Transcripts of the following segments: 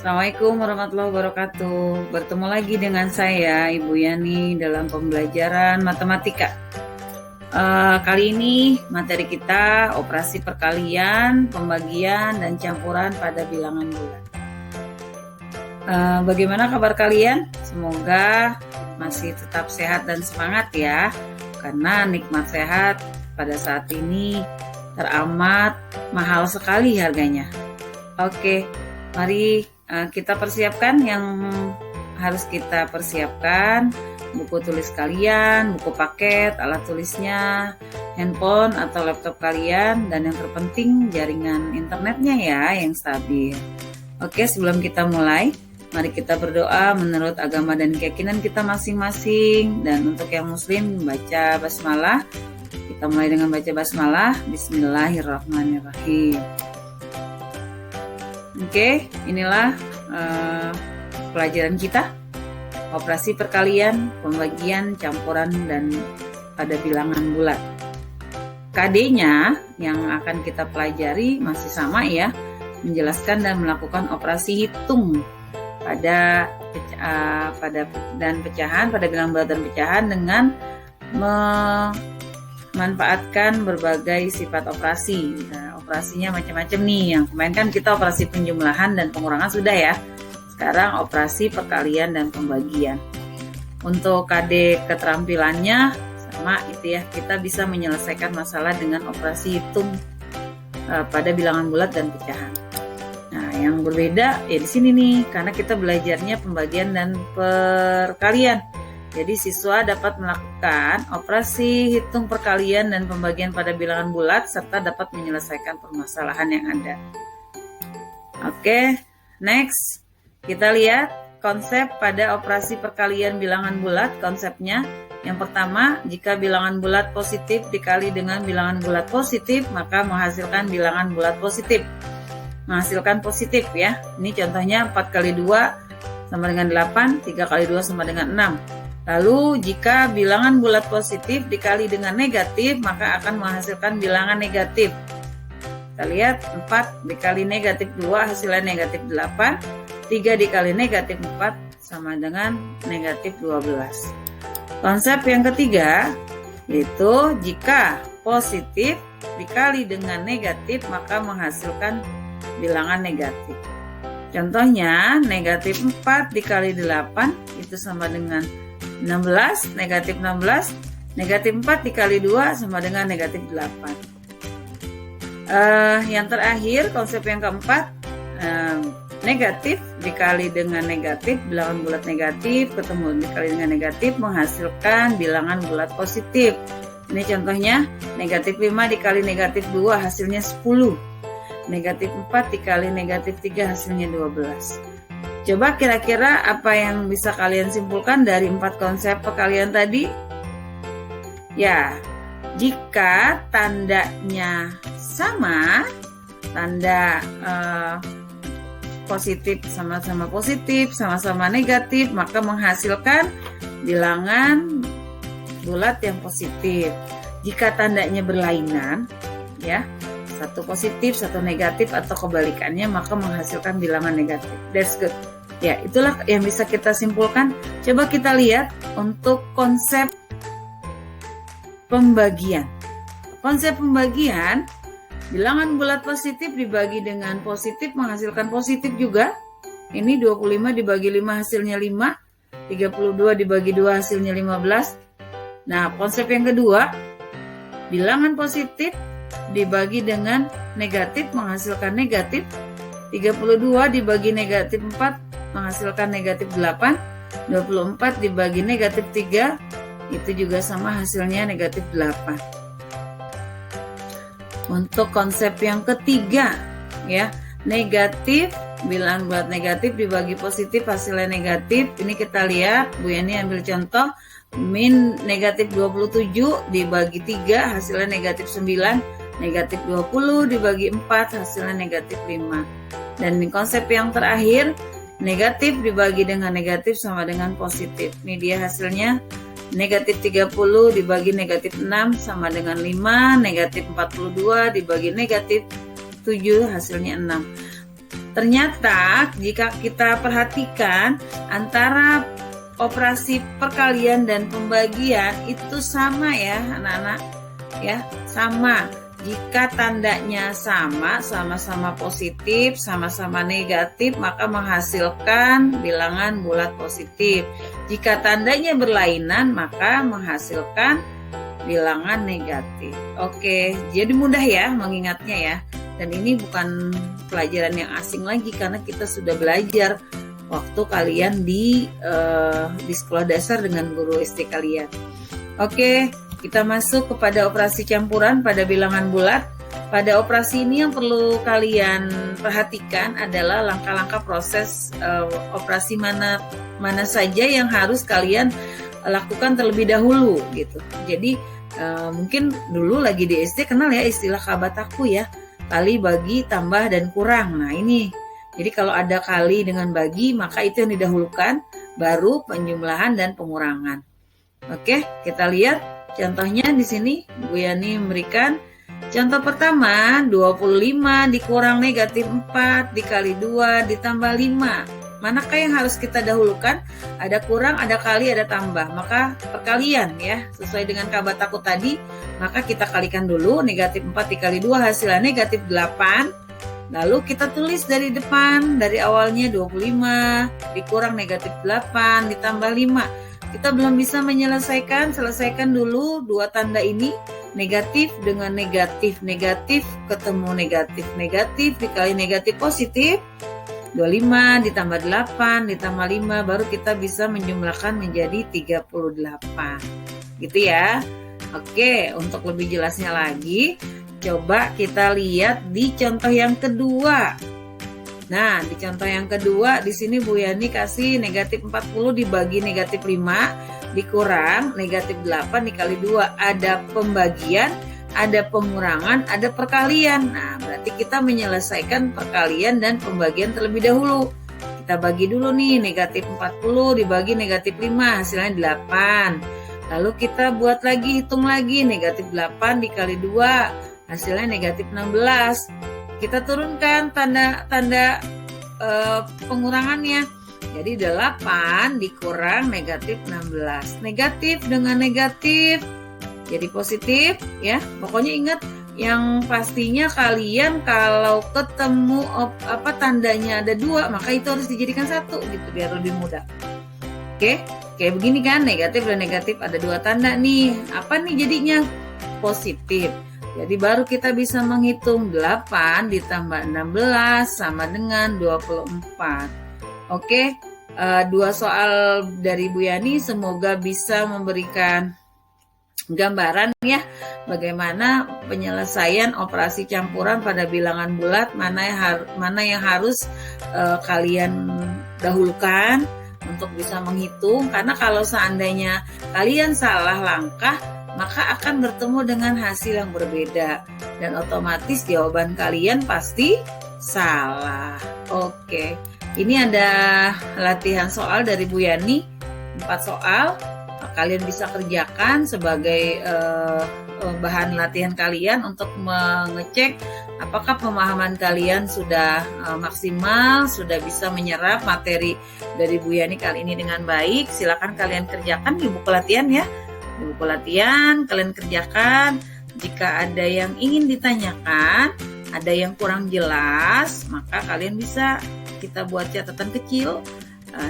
Assalamualaikum warahmatullahi wabarakatuh. Bertemu lagi dengan saya, Ibu Yani, dalam pembelajaran matematika. Kali ini materi kita operasi perkalian, pembagian, dan campuran pada bilangan bulat. Bagaimana kabar kalian? Semoga masih tetap sehat dan semangat ya, karena nikmat sehat pada saat ini teramat mahal sekali harganya. Oke, mari kita persiapkan yang harus kita persiapkan: buku tulis kalian, buku paket, alat tulisnya, handphone atau laptop kalian, dan yang terpenting jaringan internetnya ya yang stabil. Oke, sebelum kita mulai, mari kita berdoa menurut agama dan keyakinan kita masing-masing. Dan untuk yang muslim, baca basmalah. Kita mulai dengan baca basmalah. Bismillahirrahmanirrahim. Oke, inilah pelajaran kita, operasi perkalian, pembagian, campuran, dan pada bilangan bulat. KD-nya yang akan kita pelajari masih sama ya, menjelaskan dan melakukan operasi hitung pada pecahan, pada bilangan bulat dan pecahan dengan memanfaatkan berbagai sifat operasi. Operasinya macam-macam nih. Yang kemarin kan kita operasi penjumlahan dan pengurangan sudah ya. Sekarang operasi perkalian dan pembagian. Untuk KD keterampilannya sama itu ya. Kita bisa menyelesaikan masalah dengan operasi hitung pada bilangan bulat dan pecahan. Nah, yang berbeda ya di sini nih, karena kita belajarnya pembagian dan perkalian. Jadi siswa dapat melakukan operasi hitung perkalian dan pembagian pada bilangan bulat serta dapat menyelesaikan permasalahan yang ada. Oke, next. Kita lihat konsep pada operasi perkalian bilangan bulat. Konsepnya yang pertama, jika bilangan bulat positif dikali dengan bilangan bulat positif, maka menghasilkan bilangan bulat positif. Menghasilkan positif ya. Ini contohnya 4 kali 2 sama dengan 8, 3 kali 2 sama dengan 6. Lalu jika bilangan bulat positif dikali dengan negatif, maka akan menghasilkan bilangan negatif. Kita lihat 4 dikali negatif 2 hasilnya negatif 8, 3 dikali negatif 4 sama dengan negatif 12. Konsep yang ketiga yaitu jika positif dikali dengan negatif maka menghasilkan bilangan negatif. Contohnya negatif 4 dikali 8 itu sama dengan 16, negatif 16, negatif 4 dikali 2 sama dengan negatif 8. Yang terakhir, konsep yang keempat, negatif dikali dengan negatif, bilangan bulat negatif, ketemu dikali dengan negatif, menghasilkan bilangan bulat positif. Ini contohnya, negatif 5 dikali negatif 2 hasilnya 10, negatif 4 dikali negatif 3 hasilnya 12. Coba kira-kira apa yang bisa kalian simpulkan dari 4 konsep perkalian tadi? Ya, jika tandanya sama, tanda positif sama-sama positif, sama-sama negatif, maka menghasilkan bilangan bulat yang positif. Jika tandanya berlainan, ya, satu positif, satu negatif, atau kebalikannya, maka menghasilkan bilangan negatif. That's good. Ya, itulah yang bisa kita simpulkan. Coba kita lihat untuk konsep pembagian. Konsep pembagian, bilangan bulat positif dibagi dengan positif menghasilkan positif juga. Ini 25 dibagi 5 hasilnya 5, 32 dibagi 2 hasilnya 15. Nah, konsep yang kedua, bilangan positif dibagi dengan negatif menghasilkan negatif, 32 dibagi negatif 4 menghasilkan negatif 8, 24 dibagi negatif 3 itu juga sama hasilnya negatif 8. Untuk konsep yang ketiga ya, negatif, bilangan bulat negatif dibagi positif hasilnya negatif. Ini kita lihat, Bu Yani ambil contoh, min negatif 27 dibagi 3 hasilnya negatif 9, negatif 20 dibagi 4 hasilnya negatif 5. Dan di konsep yang terakhir, negatif dibagi dengan negatif sama dengan positif. Ini dia hasilnya, negatif 30 dibagi negatif 6 sama dengan 5, negatif 42 dibagi negatif 7 hasilnya 6. Ternyata jika kita perhatikan antara operasi perkalian dan pembagian itu sama ya anak-anak, ya sama. Jika tandanya sama, sama-sama positif, sama-sama negatif, maka menghasilkan bilangan bulat positif. Jika tandanya berlainan, maka menghasilkan bilangan negatif. Oke, jadi mudah ya mengingatnya ya. Dan ini bukan pelajaran yang asing lagi karena kita sudah belajar waktu kalian di sekolah dasar dengan guru SD kalian. Oke, kita masuk kepada operasi campuran pada bilangan bulat. Pada operasi ini yang perlu kalian perhatikan adalah langkah-langkah proses operasi mana saja yang harus kalian lakukan terlebih dahulu gitu. Jadi mungkin dulu lagi di SD kenal ya istilah kabataku ya, kali, bagi, tambah, dan kurang. Nah ini, jadi kalau ada kali dengan bagi maka itu yang didahulukan, baru penjumlahan dan pengurangan. Oke, kita lihat contohnya di sini. Bu Yani memberikan contoh pertama, 25 dikurang negatif 4 dikali 2 ditambah 5. Manakah yang harus kita dahulukan? Ada kurang, ada kali, ada tambah. Maka perkalian ya, sesuai dengan kabataku tadi, maka kita kalikan dulu. Negatif 4 dikali 2 hasilnya negatif 8. Lalu kita tulis dari depan, dari awalnya 25 dikurang negatif 8 ditambah 5. Kita belum bisa menyelesaikan, selesaikan dulu dua tanda ini. Negatif dengan negatif, negatif ketemu negatif, negatif dikali negatif positif. 25 ditambah 8 ditambah 5 baru kita bisa menjumlahkan menjadi 38. Gitu ya. Oke, untuk lebih jelasnya lagi, coba kita lihat di contoh yang kedua. Nah, di contoh yang kedua di sini Bu Yani kasih negatif 40 dibagi negatif 5 dikurang negatif 8 dikali 2. Ada pembagian, ada pengurangan, ada perkalian. Nah, berarti kita menyelesaikan perkalian dan pembagian terlebih dahulu. Kita bagi dulu nih, negatif 40 dibagi negatif 5, hasilnya 8. Lalu kita buat lagi, hitung lagi, negatif 8 dikali 2, hasilnya negatif 16. Kita turunkan tanda pengurangannya. Jadi 8 dikurang negatif 16. Negatif dengan negatif jadi positif ya. Pokoknya ingat yang pastinya kalian kalau ketemu tandanya ada 2 maka itu harus dijadikan 1 gitu biar lebih mudah. Oke, kayak begini kan, negatif dan negatif ada 2 tanda nih. Apa nih jadinya? Positif. Jadi baru kita bisa menghitung 8 ditambah 16 sama dengan 24. Oke, 2 soal dari Bu Yani semoga bisa memberikan gambaran ya bagaimana penyelesaian operasi campuran pada bilangan bulat, mana yang harus kalian dahulukan untuk bisa menghitung, karena kalau seandainya kalian salah langkah maka akan bertemu dengan hasil yang berbeda dan otomatis jawaban kalian pasti salah. Oke, ini ada latihan soal dari Bu Yani, 4 soal. Kalian bisa kerjakan sebagai bahan latihan kalian untuk mengecek apakah pemahaman kalian sudah maksimal, sudah bisa menyerap materi dari Bu Yani kali ini dengan baik. Silakan kalian kerjakan di buku latihan ya. Di buku latihan kalian kerjakan. Jika ada yang ingin ditanyakan, ada yang kurang jelas, maka kalian bisa kita buat catatan kecil.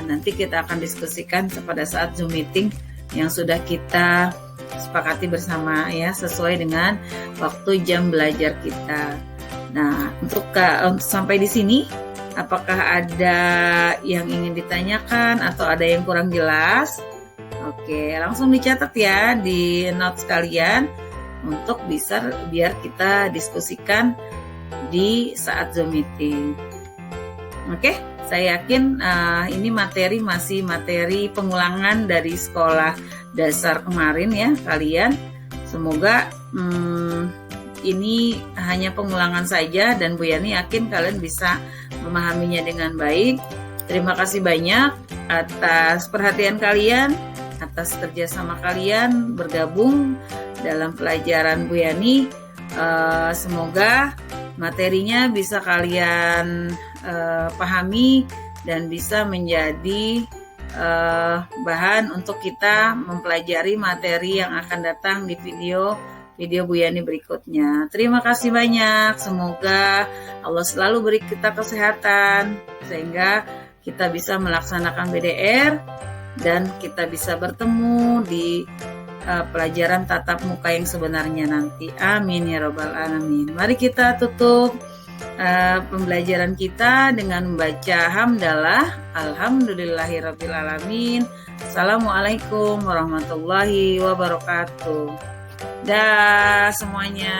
Nanti kita akan diskusikan pada saat Zoom meeting yang sudah kita sepakati bersama ya, sesuai dengan waktu jam belajar kita. Nah, untuk sampai di sini, apakah ada yang ingin ditanyakan atau ada yang kurang jelas? Oke, langsung dicatat ya di notes kalian untuk biar kita diskusikan di saat Zoom meeting. Oke, saya yakin ini masih materi pengulangan dari sekolah dasar kemarin ya kalian. Semoga ini hanya pengulangan saja dan Bu Yani yakin kalian bisa memahaminya dengan baik. Terima kasih banyak atas perhatian kalian, atas kerjasama kalian bergabung dalam pelajaran Bu Yani. Semoga materinya bisa kalian pahami dan bisa menjadi bahan untuk kita mempelajari materi yang akan datang di video Bu Yani berikutnya. Terima kasih banyak. Semoga Allah selalu beri kita kesehatan sehingga kita bisa melaksanakan BDR dan kita bisa bertemu di pelajaran tatap muka yang sebenarnya nanti. Amin ya rabbal alamin. Mari kita tutup pembelajaran kita dengan membaca hamdalah. Alhamdulillahirabbil alamin. Assalamualaikum warahmatullahi wabarakatuh. Dah semuanya.